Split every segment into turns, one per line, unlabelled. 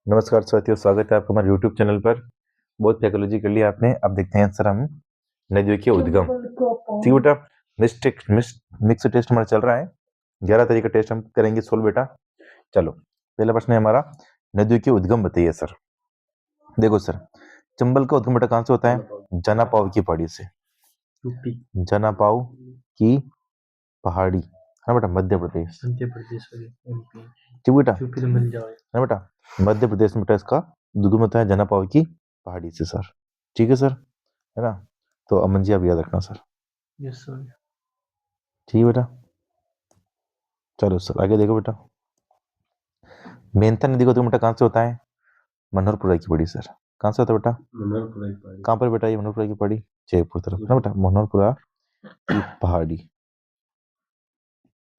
नमस्कार साथियों, स्वागत है आपका हमारे यूट्यूब चैनल पर। बहुत साइकोलॉजी कर लिया आपने। अब देखते हैं सर हम नदियों के उद्गम। ठीक बेटा, मिक्स टेस्ट हमारा चल रहा है। 11 तरीके टेस्ट हम करेंगे सोल्व बेटा। चलो, पहला प्रश्न है हमारा, नदियों के उद्गम बताइए सर। देखो सर, चंबल का उद्गम बेटा कहाँ से होता है? जनापाव की पहाड़ी से। जनापाव की पहाड़ी है बेटा, मध्य प्रदेश। ठीक बेटा, है बेटा, मध्य प्रदेश में बेटा इसका उद्गम होता है जनापाव की पहाड़ी से सर। ठीक है सर, है ना? तो अमन जी आप याद रखना सर।
Yes sir.
ठीक है बेटा, चलो सर आगे देखो बेटा। मेंथा नदी का उद्गम बेटा कहाँ से होता है? मनोहरपुरा की पहाड़ी सर। कहाँ से होता है बेटा? कहाँ पर बेटा ये मनोहरपुरा की पहाड़ी? जयपुर तरफ ना बेटा, मनोहरपुरा की पहाड़ी।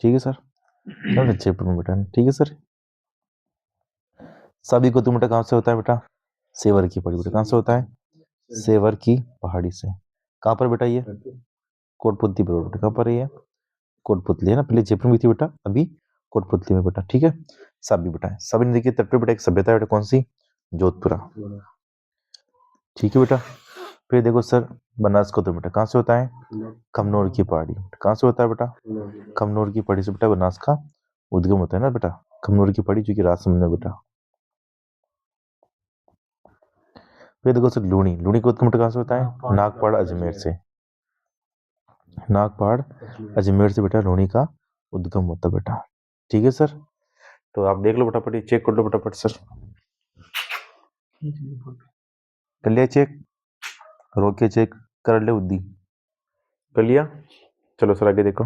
ठीक है सर, जयपुर में बेटा। ठीक है सर, सभी को बेटा कहाँ से होता है बेटा? सेवर की पहाड़ी बेटा। कहाँ से होता है? सेवर की पहाड़ी से। कहाँ पर बेटा ये? कोटपुतली पर बेटा। कहाँ पर ये? कोटपुतली है ना, पहले जयपुर में थी बेटा, अभी कोटपुतली में बेटा। ठीक है, सभी बेटा है। सभी नदी के तट पे बेटा एक सभ्यता है बेटा, कौन सी? जोधपुरा। ठीक है बेटा, फिर देखो सर, बनास का बेटा कहाँ से होता है? खमनोर की पहाड़ी। कहाँ से होता है बेटा? खमनोर की पहाड़ी से बेटा बनास का उद्गम होता है ना बेटा। खमनोर की पहाड़ी जो कि राजसमंद में बेटा। फिर देखो सर, लूणी का उद्गम बेटा कहाँ से होता है? नागपाड़ अजमेर से। नागपाड़ अजमेर से बेटा लूणी का उद्गम होता है बेटा। ठीक है सर, तो आप देख लो फटाफट, चेक कर लो फटाफट सर। कर लिया चेक? रोक के चेक कर ले उद्दी। कर लिया? चलो सर आगे देखो।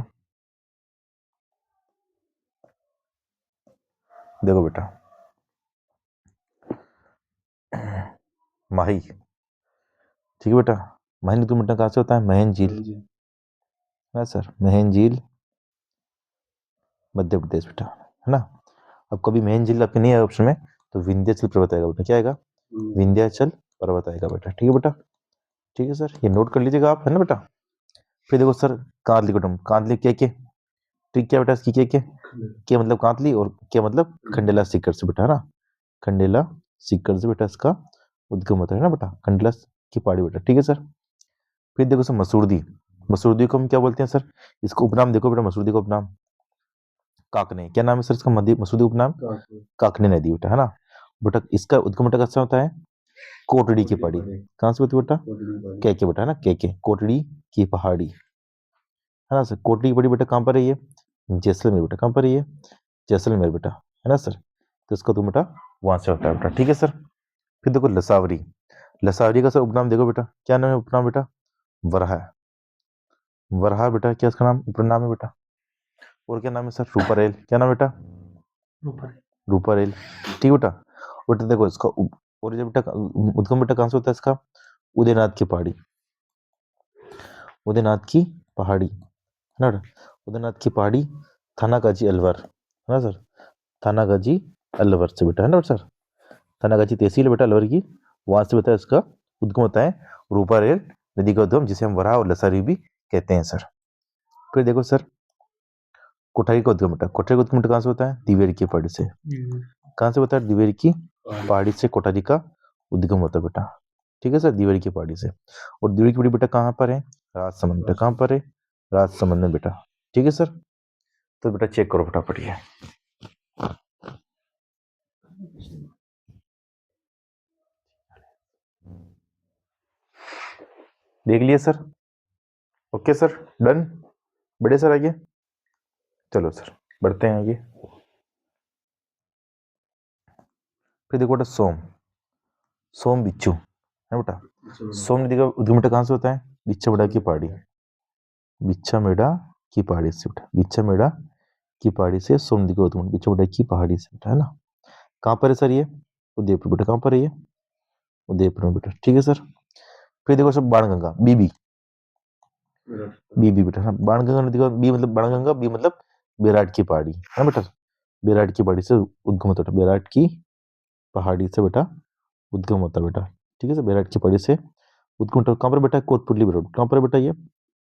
देखो बेटा, माही। ठीक है बेटा, माही नदी बेटा कहाँ से होता है? महन झील है सर, महन झील मध्य प्रदेश बेटा, है ना। अब कभी महन झील आपके नहीं आएगा ऑप्शन में, तो विंध्याचल पर्वत आएगा बेटा। क्या आएगा? विंध्याचल पर्वत आएगा बेटा। ठीक है बेटा, ठीक है सर, ये नोट कर लीजिएगा आप, है ना बेटा। फिर देखो सर, कांतली कुटुंब। कांतली के ठीक क्या बेटा इसकी? के मतलब कांतली और क्या मतलब खंडेला सीकर से बेटा, है ना। खंडेला सीकर से बेटा इसका उद्गम होता है ना बेटा, खंडेला की पहाड़ी बेटा। ठीक है सर, फिर देखो सर, मसूरदी। मसूरदी को हम क्या बोलते हैं सर? इसको उपनाम देखो बेटा, मसूरदी का उपनाम काकने। क्या नाम है सर इसका? मसूरदी उपनाम काकने नदी बेटा, है ना बेटा। इसका उद्गम बेटा कैसे होता है? कोटड़ी की पहाड़ी। कहाँ से होती है बेटा? के बेटा, है ना, के कोटड़ी की पहाड़ी, है ना सर। कोटड़ी की पहाड़ी बेटा कहाँ पर है ये? जैसलमेर बेटा। कहाँ पर है ये? जैसलमेर बेटा, है ना सर। तो इसका तुम बेटा वहां से होता है बेटा। ठीक है सर, फिर देखो लसावरी। लसावरी का सर उपनाम देखो बेटा, क्या नाम है उपनाम बेटा? वराहा। वराहा बेटा क्या इसका नाम, उपनाम है बेटा। और क्या नाम है सर? रूपारेल। क्या नाम है बेटा? रूपारेल। ठीक बेटा, बेटा देखो इसका और जो बेटा उद्गम बेटा कहाँ से होता है इसका? उदयनाथ की पहाड़ी। उदयनाथ की पहाड़ी, है ना बेटा। उदयनाथ की पहाड़ी, थानागाजी अलवर, है ना सर। थानागाजी अलवर से बेटा, है ना सर। थानागाजी तहसील बेटा अलवर की, वहां से बेटा इसका उद्गम होता है रूपारेल नदी का उद्गम, जिसे हम वराह और लसारी भी कहते हैं सर। फिर देखो सर, कोठारी का उद्गम बेटा। कोठारी का उद्गम बेटा कहाँ से होता है? दिवेर की पहाड़ी से। कहाँ से होता है? दिवेर की पहाड़ी से कोठारी का उद्गम होता है बेटा। ठीक है सर, दिवेर की पहाड़ी से। और दिवेर की पहाड़ी बेटा कहाँ पर है? राजसमंद बेटा। कहाँ पर है? राजसमंद में बेटा। ठीक है सर, तो बेटा चेक करो फटाफट ये। देख लिए सर? Okay sir, done. बढ़े सर आगे? चलो सर बढ़ते हैं आगे। फिर देखो बेटा, सोम बिच्छू है बेटा। सोम नदी का उद्गम बेटा कहाँ से होता है? बिच्छा की पहाड़ी। बिच्छामेड़ा की पहाड़ी से बेटा। बिच्छामेड़ा की पहाड़ी से सोम नदी का उद्गम, बिच्छामेड़ा की पहाड़ी से बेटा, है ना। कहाँ पर है सर ये? उदयपुर बेटा। कहाँ पर है ये? उदयपुर में बेटा। ठीक है सर, फिर देखो सर, बाणगंगा। बीबी बीबी बेटा, हाँ। बाणगंगा नदी का बी मतलब बाणगंगा, बी मतलब बेराट की पहाड़ी, है बेटा। बेराट की पहाड़ी से उद्गम होता है। बेराट की पहाड़ी से बेटा उद्गम होता है बेटा। ठीक है सर, बेराट की पहाड़ी से उद्गम होता है। कहाँ पर बेटा? कोटपुतली बेटा। कहाँ पर बेटा ये?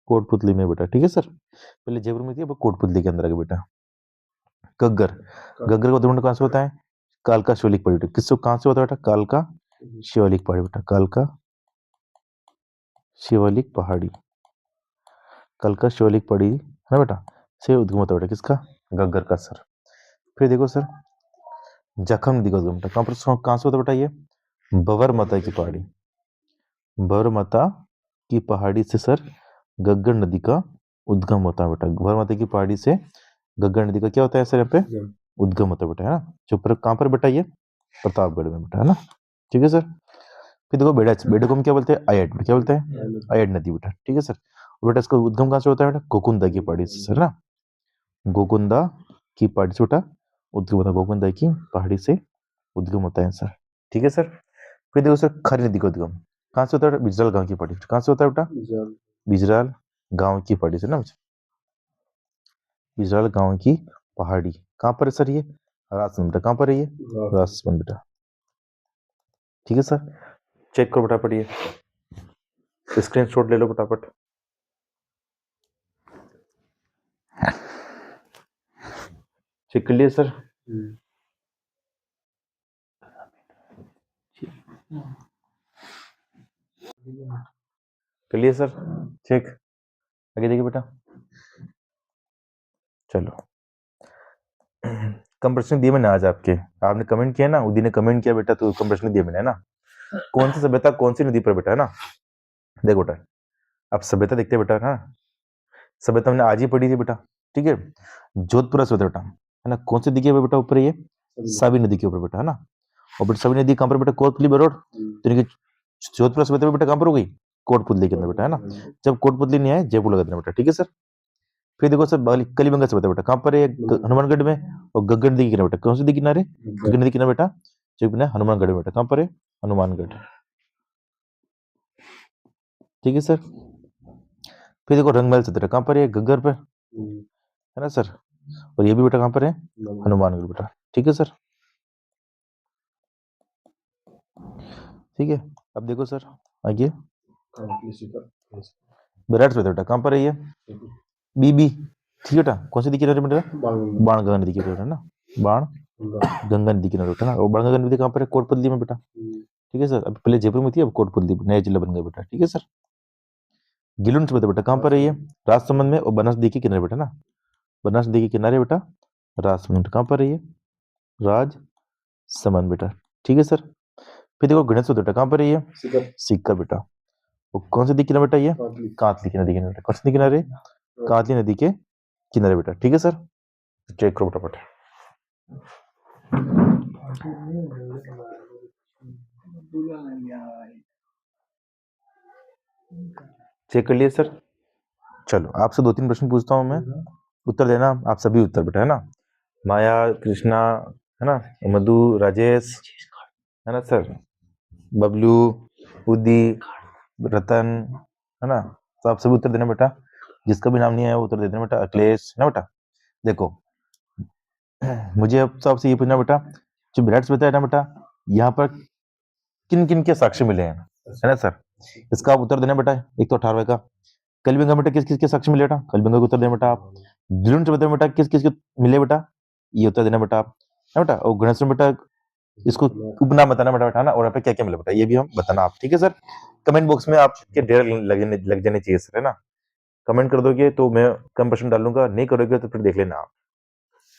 कोटपुतली में बेटा। ठीक है सर, पहले जयपुर में थी, अब कोटपुतली के अंदर आ गया बेटा। गग्गर। गग्गर का उद्गम कहाँ से होता है? कालका शिवालिक पहाड़ी बेटा, किसको कहां से होता है बेटा? कालका शिवालिक पहाड़ी बेटा, कालका शिवालिक पहाड़ी, कालका शिवालिक पहाड़ी है ना बेटा, से उद्गम होता है बेटा किसका? गग्गर का सर। फिर देखो सर जखम नदी का उद्गम कहां से होता है बेटा? ये बवर माता की पहाड़ी, बवर माता की पहाड़ी से सर गग्गर नदी का उद्गम होता है बेटा। बवर माता की पहाड़ी से गग्गर नदी का क्या होता है सर? यहाँ पे उद्गम होता है बेटा, है ना। जो पर कहां पर बेटा? ये प्रतापगढ़ में बेटा, है ना। ठीक है सर। फिर देखो बेड़ा, बेड़े को हम क्या बोलते हैं? अयड, क्या बोलते हैं? अयड नदी बेटा, ठीक है सर। और बेटा इसका उद्गम कहां से होता है बेटा? गोकुंदा की पहाड़ी से सर ना, गोकुंदा की पहाड़ी से बेटा उद्गम होता है, गोकुंदा की पहाड़ी से उद्गम होता है सर। ठीक है सर। फिर देखो सर खरी नदी का उद्गम कहां से होता है? बिजराल गांव की पहाड़ी, कहां से होता है बेटा? बिजराल गांव की पहाड़ी से ना, बिजराल गांव की पहाड़ी कहां पर है सर? ये राजस्थान बेटा, कहां पर है ये? राजस्थान बेटा, ठीक है सर। चेक करो फटाफट, ये स्क्रीनशॉट ले लो फटाफट। चेक कर लिए सर? कर लिए सर चेक? आगे देखिए बेटा, चलो कम प्रश्न दिए मैंने आज आपके, आपने कमेंट किया ना, उदी ने कमेंट किया बेटा, तो कम प्रश्न दिए मैंने, है ना। कौन सी सभ्यता कौन सी नदी पर बेटा, है ना। देखो बेटा आप सभ्यता देखते हैं बेटा, हाँ सभ्यता हमने आज ही पढ़ी थी बेटा, ठीक है। जोधपुर सभ्यता बेटा, है ना, कौन सी नदी के बेटा ऊपर? ये सावी नदी के ऊपर बेटा, है ना। और बेटा सावी नदी कहां पर बेटा? कोटपुतली बरोड। तो जोधपुर सभ्यता बेटा कहां पर हो गई? कोटपुतली के अंदर बेटा, है ना। जब कोटपुतली नहीं आए जयपुर लगा देना बेटा, ठीक है सर। फिर देखो सर कलिबंगा सभ्यता बेटा कहां पर है? हनुमानगढ़ में। और गग्गर नदी के किनारे बेटा, कौन सी नदी किनारे? गग्गर नदी किनारे बेटा, जो बिना हनुमानगढ़ में बेटा, कहां पर है? हनुमानगढ़, ठीक है सर। फिर देखो रंगमहल सभ्यता कहां पर है? गग्गर पर, है ना सर। और ये भी बेटा कहां पर है? हनुमानगढ़ बेटा, ठीक है सर। ठीक है, अब देखो सर आगे विराट सभ्यता बेटा कहां पर है? ये बीबी, ठीक है बेटा, कौन सी नदी किनारे बेटा? बाण गंगा नदी किनारे, है ना, बाण गंगा नदी किनारे बेटा ना। और बाण गंगा नदी कहां पर है? कोटपुतली में बेटा, ठीक है सर। अब पहले जयपुर में थी, अब कोटपुतली नया जिला बन गया बेटा, ठीक है सर। गिलुन सभ्यता बेटा कहां पर है? ये राजसमंद में और बनास नदी के किनारे बेटा ना, बनास नदी के किनारे बेटा राजसमंद, कहां पर है ये? राजसमंद बेटा, ठीक है सर। फिर देखो गणेश बेटा कहां पर है? ये सीकर बेटा। वो कौन सी नदी किनारे बेटा? ये कांतली की नदी किनारे, कौन सी नदी किनारे? कांतली नदी के किनारे बेटा, ठीक है सर। चेक करो फटाफट। चेक कर लिए सर? चलो आपसे 2-3 प्रश्न पूछता हूं मैं, उत्तर देना आप सभी उत्तर बेटा, है ना। माया, कृष्णा, है ना, मधु, राजेश, है ना सर, बबलू, उदी, रतन, है ना। तो आप सभी उत्तर देना बेटा, जिसका भी नाम नहीं आया वो उत्तर दे देना बेटा। अखिलेश, है ना बेटा। देखो मुझे अब तो आपसे ये पूछना बेटा, जो विराट सभ्यता है ना बेटा, यहाँ पर किन किन के साक्ष्य मिले हैं, है ना सर। इसका आप उत्तर देना बेटा। एक तो 18वें का। कलिबंगा बेटा किस किस के साक्ष्य मिले बेटा? कलिबंगा को उत्तर देना बेटा आप। गिलुन सभ्यता बेटा किस किस के मिले बेटा? ये उत्तर देना बेटा आप, है बेटा। और गणेश बेटा इसको उपनाम बताना बेटा, ना। और यहाँ पे क्या क्या मिला बेटा ये भी हम बताना आप, ठीक है सर। कमेंट बॉक्स में आपके ढेर लग जाने चाहिए सर, है ना। कमेंट कर दोगे तो मैं कम प्रश्न डालूंगा, नहीं करोगे तो फिर देख लेना आप,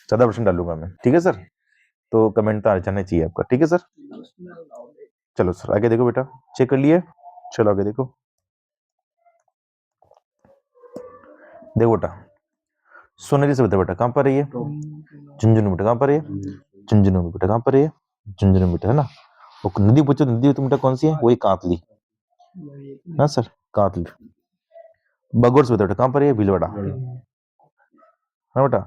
ज्यादा प्रश्न डालूंगा मैं, ठीक है सर। तो कमेंट तो आ जाना चाहिए आपका, ठीक है सर। चलो सर आगे देखो बेटा, चेक कर लिए? चलो आगे देखो, देखो बेटा सोनेरी सभ्यता बेटा कहां पर है? ये झुंझुनू बेटा, कहां पर है? झुंझुनू बेटा, कहां पर है? झुंझुनू बेटा, है ना। और नदी पूछो, नदी तो बेटा कौन सी है? वही कांतली, ना सर, कांतली। बागोर सभ्यता बेटा कहां पर है? भीलवाड़ा, है बेटा।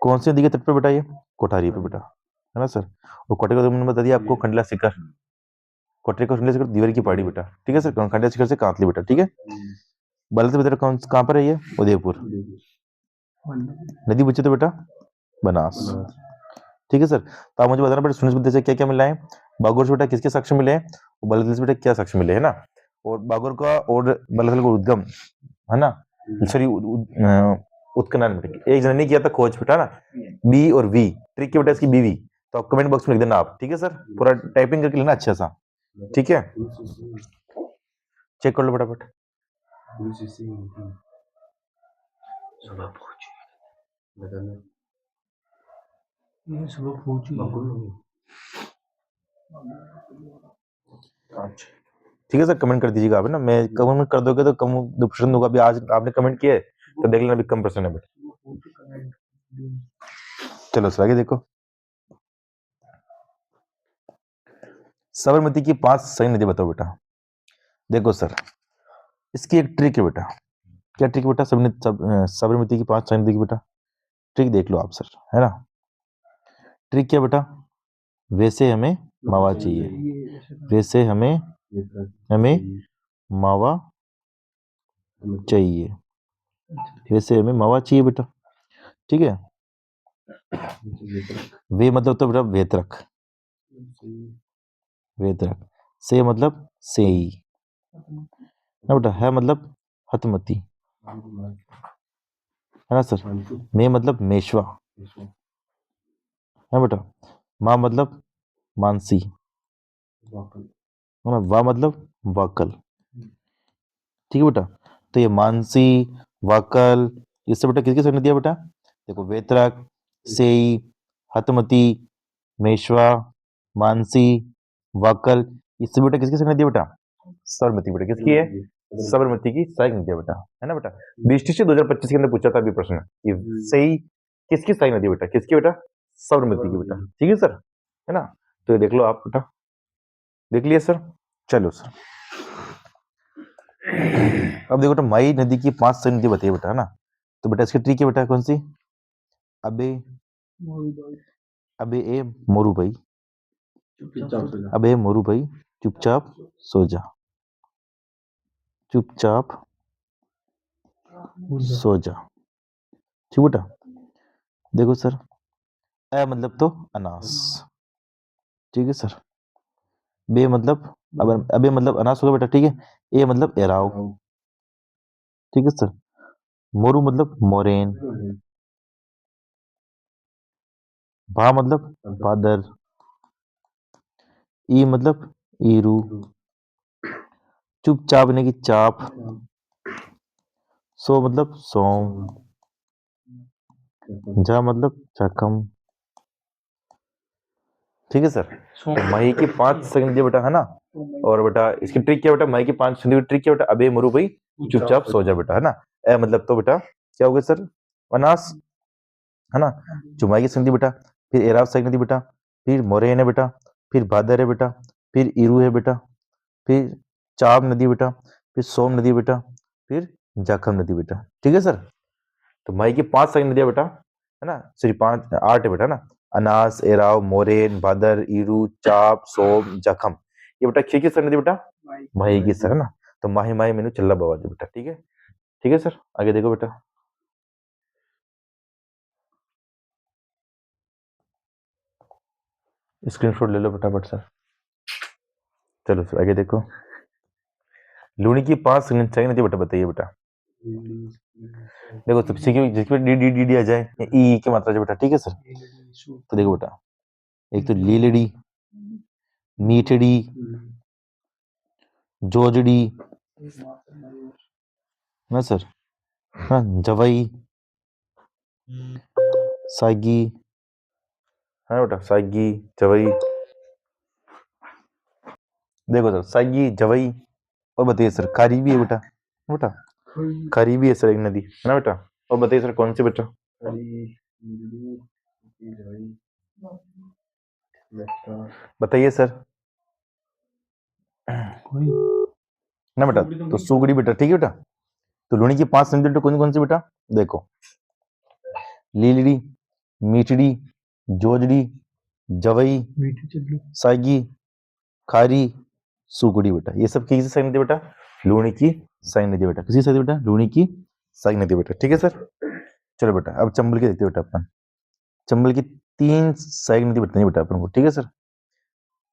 कौन सी नदी के तट पर बेटा? ये कोठारी पे बेटा, है ना सर। और कोठारी का मैंने बता दिया आपको, खंडला शिखर, कोठारी का खंडला शिखर दीवार की पहाड़ी बेटा, ठीक है सर। खंडला शिखर से कांतली बेटा, ठीक है। बालासर बेटा कहां पर है? ये उदयपुर। नदी पूछे तो बेटा बनास, ठीक है सर। तो आप मुझे बताना बेटा सुनील सभ्यता से क्या क्या मिला है? बागोर से बेटा किसके साक्ष्य मिले हैं? और बालासर से बेटा क्या साक्ष्य मिले, है ना। और बागोर का और बालासर का उद्गम, है ना, सॉरी उत्खनन बेटा एक जन ने किया था खोज बेटा ना, बी और वी ट्रिक की बेटा इसकी बीवी, तो कमेंट बॉक्स में लिख देना आप, ठीक है सर, पूरा टाइपिंग करके लेना अच्छा सा, ठीक है, चेक कर लो फटाफट। ठीक है सर, कमेंट कर दीजिएगा आप ना, मैं कमेंट कर दोगे तो कम 2% होगा। अभी आज आपने कमेंट किए तो देख लेना अभी कम % है बेटा। चलो सर आगे देखो, साबरमती की 5 सही नदी बताओ बेटा। देखो सर, इसकी एक ट्रिक है बेटा। क्या ट्रिक बेटा? साबरमती की 5 सही नदी की बेटा ट्रिक देख लो आप सर, है ना। ट्रिक क्या बेटा? वैसे हमें मावा चाहिए, वैसे हमें मावा चाहिए, वैसे हमें मावा चाहिए बेटा, ठीक है। वे मतलब तो बेटा वेतरक, वेतरक। से मतलब सेई, ना बेटा। है मतलब हतमती, है ना सर। मे मतलब मेशवा, है बेटा। माँ मतलब मानसी, है ना। वा मतलब वाकल, ठीक है बेटा। तो ये मानसी, वाकल, ये सब बेटा किसकी संज्ञा दिया बेटा? देखो, वेतरक, सेई, हतमती, मेशवा, मानसी, वाकल, ये सब बेटा किसकी संज्ञा दिया बेटा? साबरमती बेटा। किसकी है? साबरमती की सहायक नदी है बेटा, है ना बेटा। बीस से 2025 के अंदर पूछा था अभी प्रश्न कि सही किसकी सहायक नदी बेटा? किसकी बेटा? साबरमती की बेटा, ठीक है सर, है ना। तो ये देख लो आप बेटा, देख लिया सर। चलो सर, अब देखो बेटा, माई नदी की 5 सहायक नदी बताइए बेटा, है ना। तो बेटा इसकी ट्रिक है बेटा, कौन सी? अबे, अबे ए मोरू भाई, अबे मोरू भाई चुपचाप सो जा, चुपचाप सो जा, ठीक बेटा। देखो सर, ए मतलब तो अनास, ठीक है सर। बे मतलब अबे मतलब अनास होगा बेटा, ठीक है। ए मतलब एराव, ठीक है सर। मोरू मतलब मोरेन, भा मतलब भादर, ई मतलब ईरू, चुपचाप यानी कि चाप, सो मतलब सोम, जा मतलब चकम, ठीक है सर। तो मई की 5 सेकंड दिया बेटा, है ना। और बेटा इसकी ट्रिक क्या बेटा? मई की 5 सेकंड की ट्रिक क्या बेटा? अबे मोरू भाई चुपचाप सो जा बेटा, है ना। ए मतलब तो बेटा क्या हो गया सर? अनास, है ना। चुमाई की संधि बेटा, फिर एराव सही नदी बेटा, फिर मोरेन है बेटा, फिर भादर है बेटा, फिर इरू है बेटा, फिर चाब नदी बेटा, फिर सोम नदी बेटा, फिर जाखम नदी बेटा, ठीक है सर। तो मई की 5 सही नदियां बेटा, है ना। सिर्फ 8 है बेटा, है ना। अनास, एराव, मोरेन, भादर, इरू, चाप, सोम, जखम, ये बेटा की सर नदी बेटा? मई की सर, है ना। तो माही माही मेनू चल्ला बवा दे बेटा, ठीक है, ठीक है सर। आगे देखो बेटा, स्क्रीनशॉट ले लो फटाफट सर। चलो सर आगे देखो, लूनी की 5 सही नदी बेटा बताइए बेटा। देखो सबसे जिसमें डी डी डी डी आ जाए, ई की मात्रा जाए बेटा, ठीक है सर। तो देखो बेटा, एक तो लीलड़ी, मीठड़ी, जोजड़ी, ना सर, हाँ, जवई, सागी, है बेटा, सागी, जवई। देखो सर, सागी, जवई, और बताइए सर, खारी भी है बेटा, बेटा खारी भी है सर एक नदी, है ना बेटा। और बताइए सर कौन सी बेटा? बताइए सर, ना बेटा। तो सुगड़ी बेटा, ठीक है बेटा। तो लूणी की 5 नदी बेटा कौन कौन सी बेटा? देखो, लीलड़ी, मीठड़ी, जोजड़ी, जवई, सागी, खारी, सुगड़ी बेटा, ये सब किसी साइन नदी बेटा? लूणी की साइन नदी बेटा। किसी साइन बेटा? लूणी की साइन नदी बेटा, ठीक है सर। चलो बेटा, अब चंबल की देखते बेटा अपन। चंबल की 3 साइन नदी बतानी बेटा अपन को, ठीक है सर।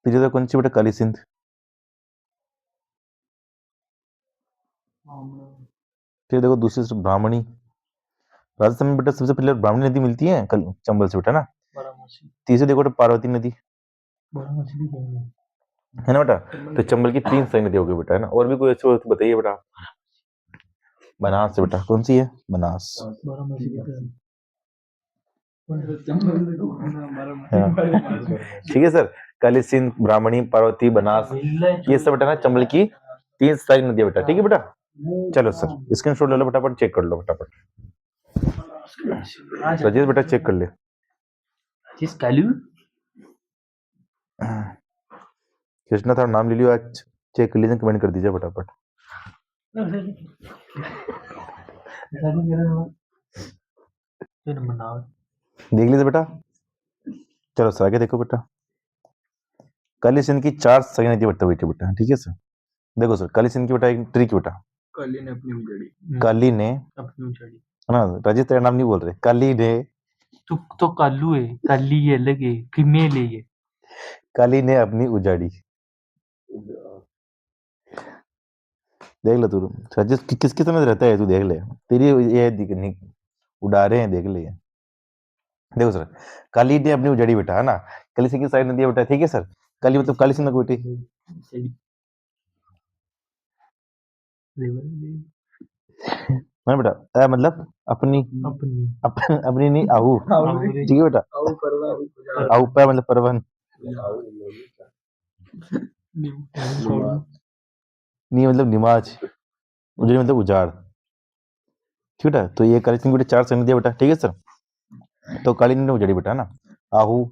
फिर तो कौन सी बेटा? काली सिंध, फिर देखो दूसरी ब्राह्मणी। राजस्थान में बेटा सबसे पहले ब्राह्मणी नदी मिलती है चंबल से बेटा, ना। तीसरी देखो बेटा पार्वती नदी है ना बेटा। तो चंबल की 3 सही नदी होगी बेटा, है ना। और भी कोई अच्छी हो तो बताइए बेटा। बनास से बेटा, कौन सी है? बनास। हाँ। ठीक है सर। काली सिंध, ब्राह्मणी, पार्वती, बनास, ये सब बेटा ना चंबल की 3 सारी नदियां बेटा। ठीक है बेटा। चलो सर स्क्रीनशॉट ले लो फटाफट, चेक कर लो फटाफट। राजेश बेटा चेक कर ले। कृष्णा था नाम ले लियो आज, चेक कर लीजिए, कमेंट कर दीजिए फटाफट। देख लीजिए बेटा। चलो सर आगे देखो बेटा। काली सिंध की 4 सही नदी बेटा बेटा। ठीक है सर। देखो सर काली सिंध की बेटा एक ट्रिक बेटा। काली ने अपनी उजाड़ी, काली ने अपनी उजाड़ी, है ना। राजेश तेरा नाम नहीं बोल रहे, काली ने। तो कालू है, काली ये अलग है, फीमेल है ये। काली ने अपनी उजाड़ी। देख ले तू राजेश किसकी समझ रहता है, तू देख ले। तेरी ये उड़ा रहे हैं, देख ले। देखो सर काली ने अपनी उजाड़ी बेटा, है ना। काली सिंह की साइड नदी बेटा। ठीक है सर। काली मतलब काली सिंह बेटी, है बेटा। मतलब अपनी अपनी नहीं, आहू। ठीक है बेटा। आहू पे मतलब परवन, नहीं मतलब निमाज, उजाड़ी मतलब उजाड़। ठीक बेटा। तो ये काली सिंह बेटा 4 सही नदी बेटा। ठीक है सर। तो काली ने उजाड़ी बेटा, है ना। आहू,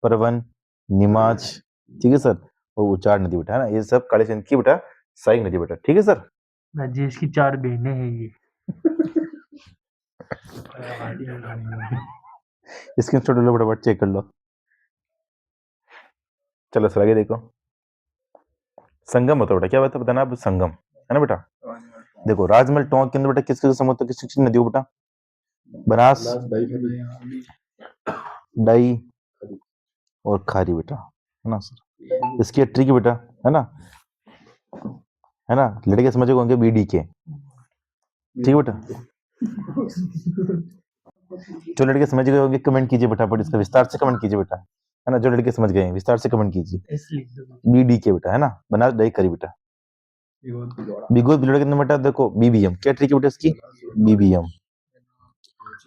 परवन, निमाज, ठीक है सर, और उचाड़ नदी बेटा, है ना। ये सब काली सिंध की बेटा सही नदी बेटा। ठीक है सर। राजेश की 4 बहनें हैं ये। स्क्रीनशॉट लो फटाफट, चेक कर लो। चलो सर आगे देखो। संगम होता बेटा, क्या बात है बताना आप? संगम, है ना बेटा। देखो राजमहल टोंक के अंदर बेटा किसके समुद्र किस नदी हो बेटा? बनास, डाई और खारी बेटा, है ना सर। इसकी ट्रिक बेटा, है ना, है ना। लड़के समझे होंगे बीडी के। ठीक है बेटा। जो लड़के समझ गए होंगे कमेंट कीजिए फटाफट, इसका विस्तार से कमेंट कीजिए बेटा, है ना। जो लड़के समझ गए हैं विस्तार से कमेंट कीजिए। बीडी के बेटा, है ना। बनास डाई करी बेटा। बिगोद बिलोड़ा के अंदर बेटा देखो बीबीएम, क्या ट्रिक है बेटा इसकी? बीबीएम,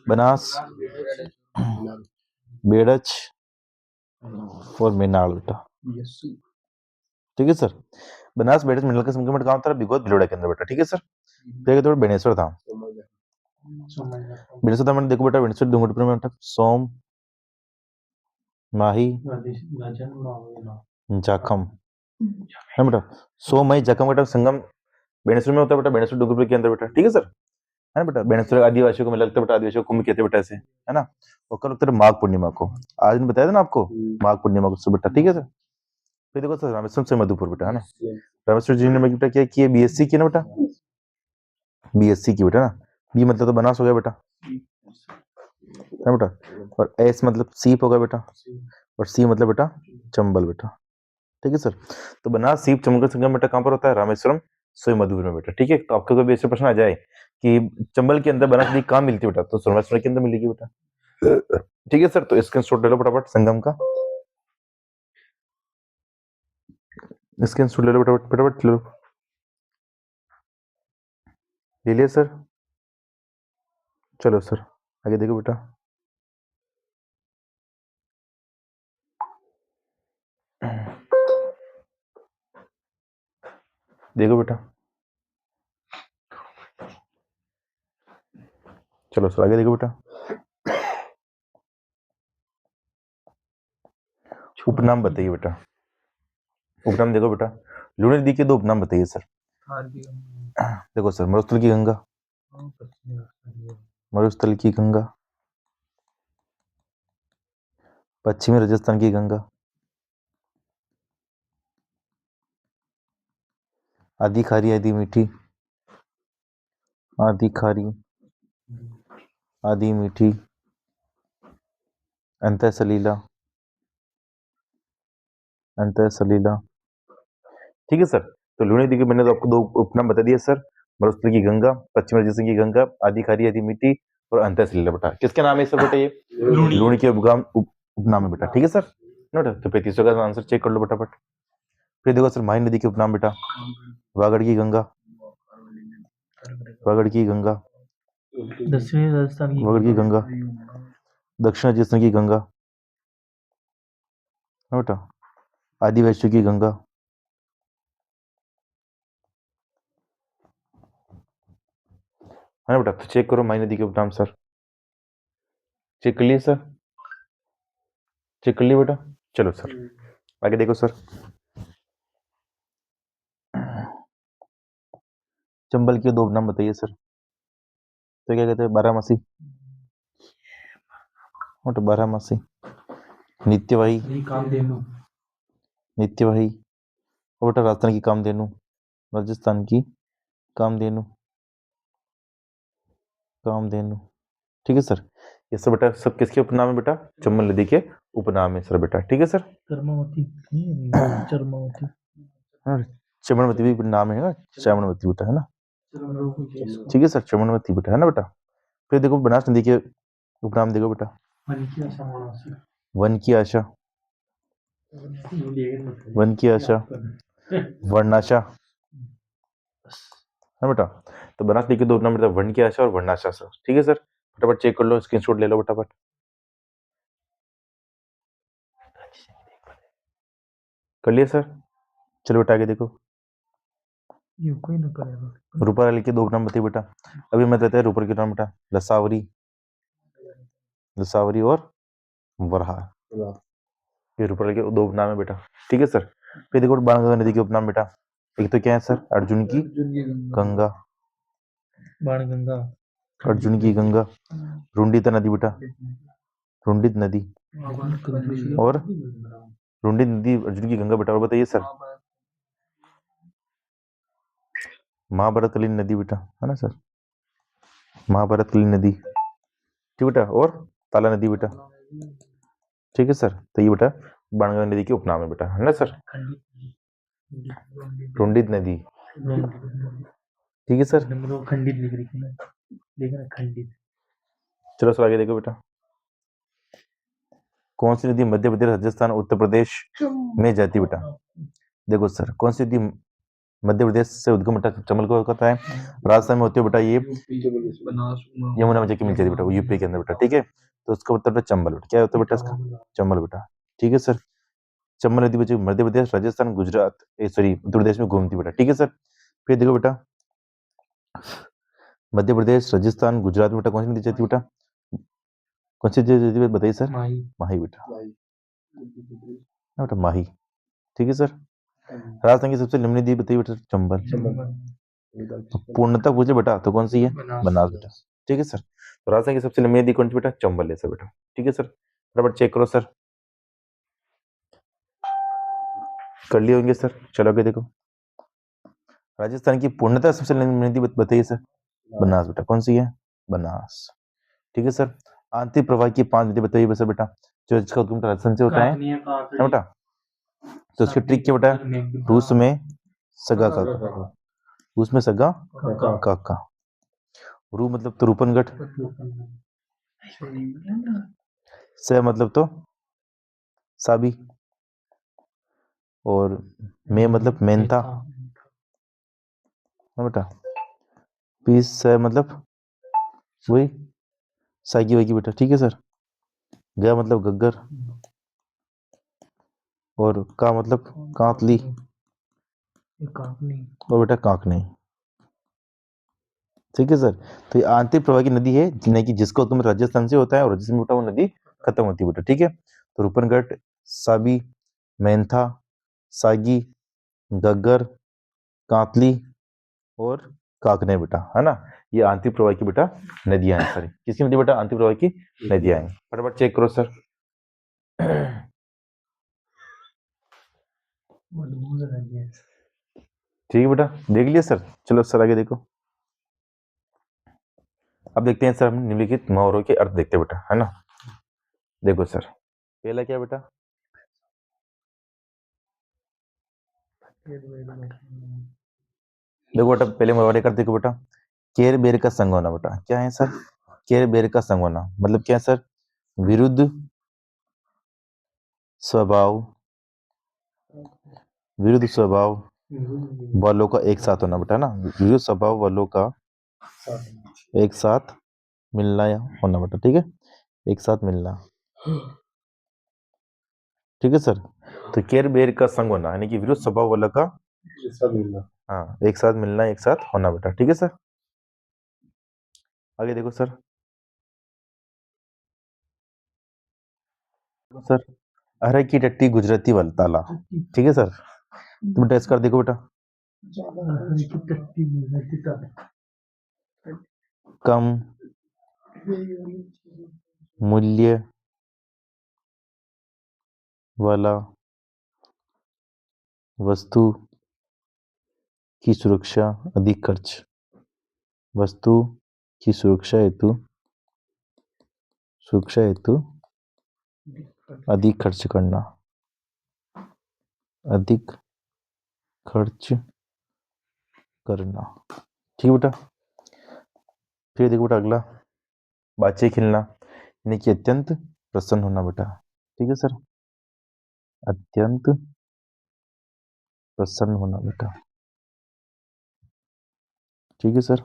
बनास, बेड़च और मेनाड़ बेटा। ठीक है सर। बनास बेड़च मंडल का संगम कहाँ होता है? बिगोद बिलोड़ा के अंदर बेटा। ठीक है सर। फिर तो बेनेश्वर धाम, बेनेश्वर धाम देखो बेटा। बेनेश्वर डूंगरपुर में बेटा सोम, माही, जाखम, है बेटा। सोम माही जाखम बेटा संगम बेनेश्वर में होता है बेटा, बेनेश्वर डूंगरपुर के अंदर बेटा। ठीक है सर, है ना बेटा। बेनेश्वर आदिवासियों को मिला लगता है बेटा, आदिवासियों को कुंभ कहते हैं बेटा ऐसे, है ना। और कल उत्तर माघ पूर्णिमा को, आज ने बताया था ना आपको, माघ पूर्णिमा को बेटा। ठीक है सर। फिर देखो सर रामेश्वरम से मधुपुर बेटा, है ना। रामेश्वर जी ने बेटा क्या किया? बीएससी की ना बेटा, बीएससी की बेटा ना। बी मतलब तो बनास हो गया बेटा, है बेटा। और एस मतलब सीप होगा बेटा, और सी मतलब बेटा चंबल बेटा। ठीक है सर। तो बनास सीप चंबल संगम बेटा कहाँ पर होता है? रामेश्वरम सोई मधुपुर में बेटा। ठीक है। तो आपको कभी ऐसे प्रश्न आ जाए कि चंबल के अंदर बनास नदी कहाँ मिलती है बेटा, तो रामेश्वरम के अंदर मिलेगी बेटा। ठीक है सर। तो स्क्रीनशॉट ले लो फटाफट संगम का, स्क्रीनशॉट ले लो फटाफट फटाफट ले लो। ले लिया सर। चलो सर आगे देखो बेटा। देखो बेटा। चलो सर आगे देखो बेटा। उपनाम बताइए बेटा। उपनाम देखो बेटा। लूणी नदी के 2 उपनाम बताइए सर। देखो सर मरुस्थल की गंगा, मरुस्थल की गंगा, पश्चिमी राजस्थान की गंगा, आधी खारी आधी मीठी, आधी खारी आधी मीठी, अंतः सलीला, अंतः सलीला। ठीक है सर। तो लूणी नदी के मैंने तो आपको 2 उपनाम बता दिए सर। मरुस्थल की गंगा, पश्चिमी राजस्थान की गंगा, आधी खारी आधी मीठी और अंतः सलीला बेटा। किसके नाम है सर बेटा? ये लूणी के उपनाम उपनाम है बेटा, ठीक है सर। नोट, तो 35 का आंसर चेक कर लो फटाफट। फिर देखो सर, माही नदी के उपनाम बेटा, वागड़ की गंगा, वागड़ की गंगा,
दक्षिणी राजस्थान की
वागड़ की गंगा, दक्षिण राजस्थान की गंगा बेटा, आदिवासियों की गंगा, है ना बेटा। तो चेक करो माही नदी के उपनाम सर, चेक कर लिए सर, चेक कर लिए बेटा। चलो सर आगे देखो सर, चंबल के दो उपनाम बताइए सर। तो क्या कहते हैं, बारामासी, बेटा बारामासी, नित्यवाही, नित्यवाही, और बेटा राजस्थान की कामधेनु, राजस्थान की कामधेनु, कामधेनु, ठीक है सर। ये सब बेटा सब किसके उपनाम है बेटा, चंबल नदी के उपनाम है सर बेटा, ठीक है सर।
चरमावती, चरमावती,
चमनवती भी नाम है ना, चमनवती बेटा, है ना, ठीक है सर, चमनवती बेटा, है ना बेटा। फिर देखो बनास नदी के उपनाम देखो बेटा, वन की आशा, वन की आशा, वर्णाशा, है बेटा। तो बनास नदी के दो उपनाम बेटा, वन की आशा और वर्णाशा सर, ठीक है सर। फटाफट चेक कर लो, स्क्रीनशॉट ले लो फटाफट। कर लिया सर, चलो बेटा आगे देखो।
ये कोई ना करेगा।
रूपाली के दो उपनाम बताइए बेटा। अभी मैं देता है रूपर के नाम बेटा, लसावरी, लसावरी और वरहा, ये रूपाली के दो उपनाम है बेटा, ठीक है सर। फिर देखो बाणगंगा नदी के उपनाम बेटा, एक तो क्या है सर, अर्जुन की गंगा,
बाणगंगा,
अर्जुन की गंगा, रुंडिता नदी बेटा, रुंडित नदी, और रुंडित नदी अर्जुन की गंगा बेटा। और बताइए सर, महाभारतकालीन नदी बेटा, है ना सर, महाभारतकालीन नदी, ठीक बेटा। और ताला नदी बेटा, ठीक है सर। तो ये बेटा बाणगंगा नदी के उपनाम है बेटा, है ना सर। रुंडित नदी, ठीक है सर।
खंडित लिख रही है, देखना खंडित।
चलो सर आगे देखो बेटा, कौन सी नदी मध्य प्रदेश, राजस्थान, उत्तर प्रदेश में जाती बेटा। देखो सर, कौन सी नदी मध्य प्रदेश से उद्गम बेटा, चंबल को होता है, राजस्थान में होती है बेटा ये यमुना नदी की मिल जाती है बेटा, वो यूपी के अंदर बेटा, ठीक है। तो उसका उत्तर बेटा चंबल बेटा, क्या होता है बेटा इसका, चंबल बेटा, ठीक है सर। चंबल नदी बची मध्य प्रदेश, राजस्थान, गुजरात, सॉरी उत्तर प्रदेश में घूमती बेटा, ठीक है सर। फिर देखो बेटा, मध्य प्रदेश, राजस्थान, गुजरात में बेटा कौन सी नदी जाती है बेटा, कौन सी नदी बताइए सर, माही बेटा, बेटा माही, ठीक है सर। राजस्थान की सबसे लंबी नदी बताइए बेटा, चंबल। पूर्णतः पूछे बेटा तो कौन सी है, बनास बेटा, ठीक है सर। तो राजस्थान की सबसे लंबी नदी कौन सी बेटा, चंबल है सर बेटा, ठीक है सर। फटाफट चेक करो सर, कर लिए होंगे सर। चलो आगे देखो, राजस्थान की पूर्णतः सबसे लंबी नदी बताइए सर, बनास बेटा, कौन सी है, बनास, ठीक है सर। आंतरिक प्रवाह की 5 नदी बताइए सर बेटा, जो इसका उद्गम राजस्थान से होता है बेटा। तो उसकी ट्रिक क्या बेटा, रूस में सगा काका, रूस में सगा काका, रू मतलब तो रूपनगढ़, से मतलब तो साबी, और मे मतलब मेनता, बेटा। पीस से मतलब वही सागी वागी बेटा, ठीक है सर। ग मतलब गग्गर, और का मतलब कांतली, और बेटा कांकनी, ठीक है सर। तो ये आंतरिक प्रवाह की नदी है, कि जिसका उद्गम राजस्थान से होता है, और राजस्थान में बेटा वो नदी खत्म होती है बेटा, ठीक है। तो रूपनगढ़, साबी, मेंथा, सागी, गग्गर, कांतली और काकने बेटा, है ना। ये आंतरिक प्रवाह की बेटा नदियां हैं सर, किसकी नदी बेटा, आंतरिक प्रवाह की नदियां हैं। फटाफट चेक करो सर, ठीक है बेटा, देख लिया सर। चलो सर आगे देखो, अब देखते हैं सर हम निम्नलिखित मुहावरों के अर्थ देखते हैं बेटा, है ना। देखो सर, पहला क्या बेटा, देखो बेटा पहले मुहावरे का अर्थ देखो बेटा, केर बेर का संग होना बेटा, क्या है सर, केर बेर का संग होना मतलब क्या है सर, विरुद्ध स्वभाव विरुद्ध स्वभाव वालों का एक साथ होना बेटा ना, विरुद्ध स्वभाव वालों का एक साथ मिलना या होना बेटा, ठीक है, एक साथ मिलना, ठीक है सर। तो केर बेर का संग होना यानी कि विरुद्ध स्वभाव वालों का
एक साथ मिलना।
हाँ एक साथ मिलना, एक साथ होना बेटा, ठीक है सर। आगे देखो सर, सर अरे की टट्टी गुजराती वाला ताला, ठीक है सर। तुम टेस्ट कर देखो बेटा,
हरी की टट्टी गुजराती ताला,
कम मूल्य वाला वस्तु की सुरक्षा अधिक खर्च, वस्तु की सुरक्षा हेतु अधिक खर्च करना, अधिक खर्च करना, ठीक है बेटा। फिर देखो बेटा अगला, बाचे खिलना यानी कि अत्यंत प्रसन्न होना बेटा, ठीक है सर, अत्यंत प्रसन्न होना बेटा, ठीक है सर।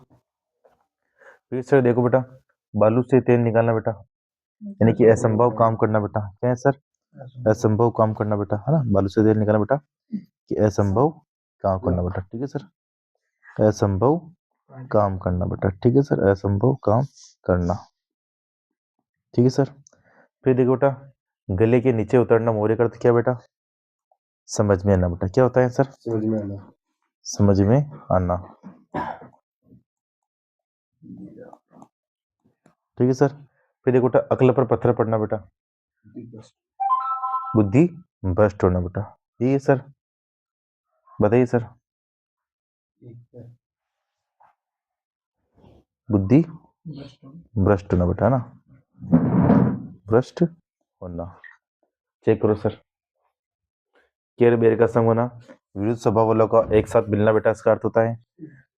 फिर सर देखो बेटा, बालू से तेल निकालना बेटा यानी कि असंभव काम करना बेटा, क्या है सर, असंभव काम करना बेटा, है ना, बालू से तेल निकालना बेटा कि असंभव काम करना बेटा, ठीक है सर, असंभव काम करना बेटा, ठीक है सर, असंभव काम करना, ठीक है सर। फिर देखो बेटा, गले के नीचे उतरना मोहरे का अर्थ क्या बेटा, समझ में आना बेटा, क्या होता है सर,
समझ में आना।
समझ में आना, ठीक है सर। फिर देखो बेटा, अकल पर पत्थर पड़ना बेटा, बुद्धि भ्रष्ट होना बेटा, ये सर बताइए सर, बुद्धि भ्रष्ट होना बेटा, है ना, भ्रष्ट होना, चेक करो सर। केर बेर का संग होना, विरुद्ध स्वभाव वालों का एक साथ मिलना बेटा, इसका अर्थ होता है।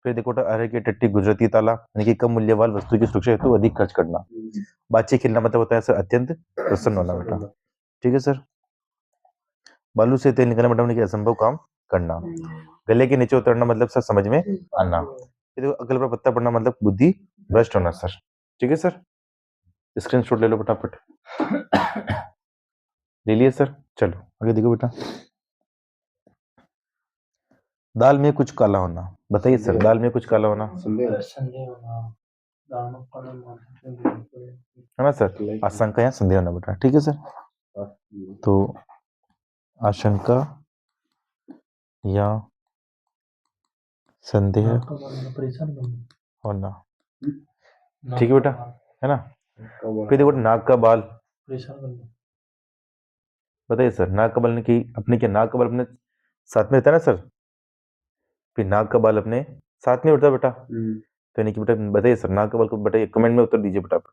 फिर देखो बेटा, अरे की टट्टी गुजराती ताला यानी कि कम मूल्य वाली वस्तु की सुरक्षा हेतु अधिक खर्च करना, बातचीत खिलना मतलब होता है सर अत्यंत प्रसन्न होना बेटा, ठीक है सर। बालू से तेल निकालना मतलब कि असंभव काम करना, गले के नीचे उतरना मतलब सर समझ में आना, फिर देखो अकल पर पत्ता पड़ना मतलब बुद्धि भ्रष्ट होना सर, ठीक है सर। स्क्रीनशॉट ले लो फटाफट, ले लिए सर। चलो आगे देखो बेटा, दाल में कुछ काला होना, बताइए सर, दाल में कुछ काला होना
संदेह।
संदेह होना, दाल में काला होना,
है ना सर, आशंका या संदेह होना बेटा, ठीक है सर। तो आशंका या संदेह
परेशान
होना, ठीक है बेटा, है ना। फिर देखो नाक का बाल,
परेशान करना,
बताइए सर, नाक का बाल की अपने क्या, नाक का बाल अपने साथ में रहता है ना सर, फिर नाक का बाल अपने साथ में उठता बेटा, तो यानी कि बेटा बताइए सर, नाक का बाल को बेटा कमेंट में उत्तर दीजिए फटाफट।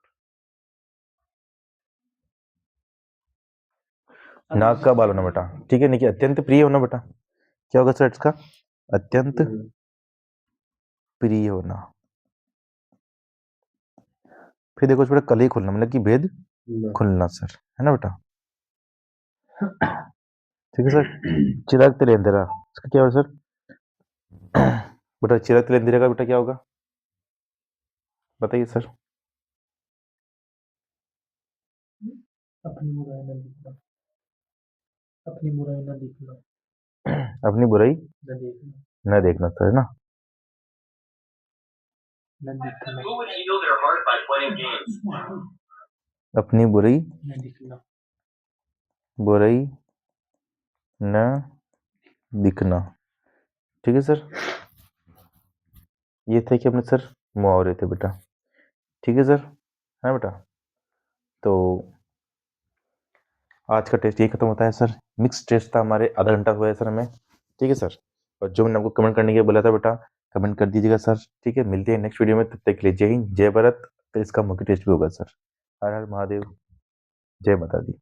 नाक का बाल होना बेटा, ठीक है, यानी कि अत्यंत प्रिय होना बेटा, क्या होगा सर इसका, अत्यंत प्रिय होना। फिर देखो बेटा, कली खुलना मतलब कि भेद खुलना सर, है ना बेटा, ठीक है सर। चिराग तेल अंधेरा, इसका क्या होगा सर बेटा, चिराग तेल अंधेरा का बेटा क्या होगा, बताइए सर।
अपनी बुराई न दिखना, अपनी बुराई न दिखना,
अपनी बुराई
न देखना,
न देखना सर, है ना,
न दिखना,
Who would heal their heart by playing games?
अपनी बुराई
न दिखना,
न दिखना, ठीक है सर। ये थे कि अपने सर मुहावरे थे बेटा, ठीक है सर, है बेटा। तो आज का टेस्ट ये खत्म होता है सर, मिक्स टेस्ट था हमारे, आधा घंटा हुआ है सर हमें, ठीक है सर। और जो मैंने आपको कमेंट करने के लिए बोला था बेटा, कमेंट कर दीजिएगा सर, ठीक है। मिलते हैं नेक्स्ट वीडियो में, तब तक के लिए जय हिंद जय भारत। तो इसका मुख्य टेस्ट भी होगा सर। हर हर महादेव, जय माता दी।